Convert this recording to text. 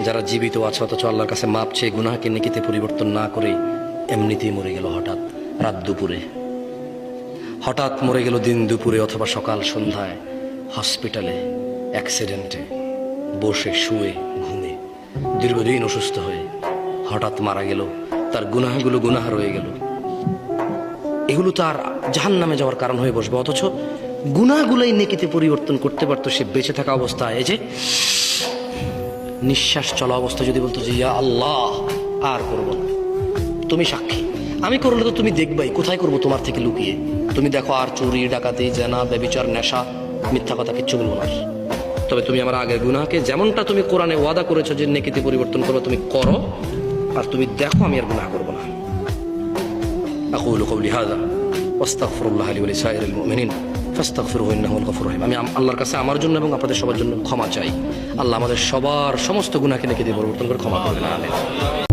যারা জীবিত আছে অথচ আল্লাহর কাছে মাপ চেয়ে গুনাহকে নেকিতে পরিবর্তন না করে এমনিতেই মরে গেল হঠাৎ রাত দুপুরে, হঠাৎ মরে গেল দিন দুপুরে অথবা সকাল সন্ধ্যায়, হসপিটালে, অ্যাক্সিডেন্টে, বসে শুয়ে ঘুমে, দীর্ঘদিন অসুস্থ হয়ে হঠাৎ মারা গেল। তার গুনাহগুলো গুনাহ রয়ে গেল, এগুলো তার জাহান্নামে যাওয়ার কারণ হয়ে বসবে। অথচ গুনাহগুলোই নেকিতে পরিবর্তন করতে পারতো সে বেঁচে থাকা অবস্থায়। এই যে নিঃশ্বাস চলা অবস্থা যদি বলতো যে ইয়া আল্লাহ আর করবো না, তুমি সাক্ষী, আমি করলে তো তুমি দেখবাই, কোথায় করবো তোমার থেকে লুকিয়ে। তুমি দেখো আর চুরি ডাকাতি জেনা ব্যভিচার নেশা মিথ্যা কথা কিচ্ছু বলবো না, তবে তুমি আমার আগের গুনাহকে যেমনটা তুমি কোরআনে ওয়াদা করেছো যে নেকিতে পরিবর্তন করবে তুমি করো, আর তুমি দেখো আমি আর গুনাহ করবো না। আকুলু কওলি হাযা ওয়াস্তাগফিরুল্লাহ লি ওয়া লিসাইরিল মুমিনিন ফাস্তাগফিরুহু ইন্নাহু হুয়াল গফুরুর রহিম। আমি আল্লাহর কাছে আমার জন্য এবং আপনাদের সবার জন্য ক্ষমা চাই। আল্লাহ আমাদের সবার সমস্ত গুনাহকে নেকিতে পরিবর্তন করে ক্ষমা করবেন। আমিন।